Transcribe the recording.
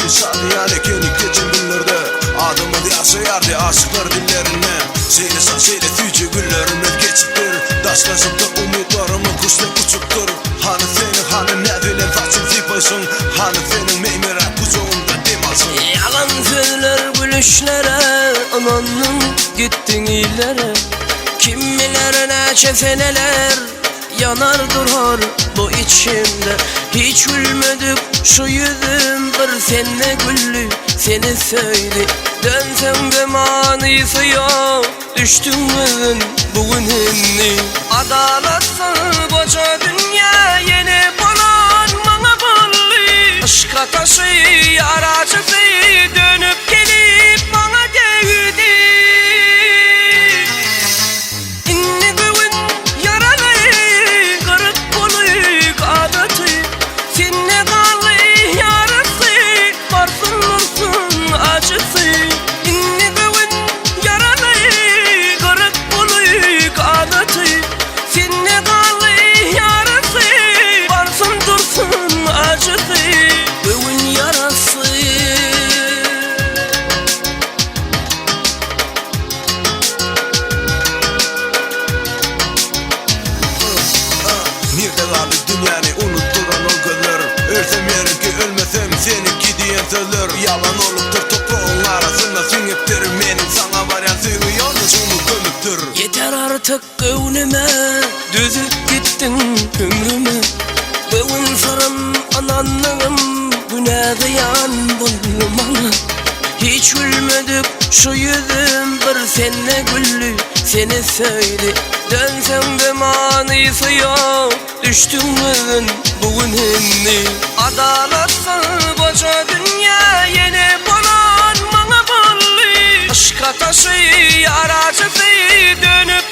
Sadiyan ekenik geçen günlerde adımı yaşayardı aşıklar dillerine. Seyre san seyre tüyce günlerimiz geçiptir. Daşlaşıp da umutlarımı kuşla uçuktur. Hani senin hani ne dilen taçın zipaysın. Hani senin meymere kucağında demasın. Yalan söyler gülüşlere, ananın gittin ileri. Kim bilir neçe seneler yanar durar bu içimde. Hiç gülmedik şu yüzüm bir sene güllü seni söyle. Dönsem de manisi yok düştün mü bugün henni. Adalatsız koca dünya yeni bulan bana bulli. Aşka taşı yaracısı dönüp gelip bana değdi. İnni güvün yaralı kırık bulik adatı. Sinne kalı yarası varsın vursun acısı. İnni güvün yaralı kırık bulik adatı. Sinne kalı yarası varsın dursun acısı. Güvün yarası. Nerede kaldı dünyanı unutturan o günler. Ölsem yerim ki ölmesem seninki diyen sözler. Yalan olup toprağın arasında sünüptür. Benim sana varan seni yalnızımı gömüptür. Yeter artık gönlüme, düzüp gittin ömrüme. Bugün sarım ananlığım, güne ziyan bulmam. Hiç gülmedik şu yüzüm bir sene güllü seni söyle. Dönsem de manisi yok düştün mü bugün henni. Adalatsız koca dünya yeni bulan bana bulli. Aşka taşı yaracısı dönüp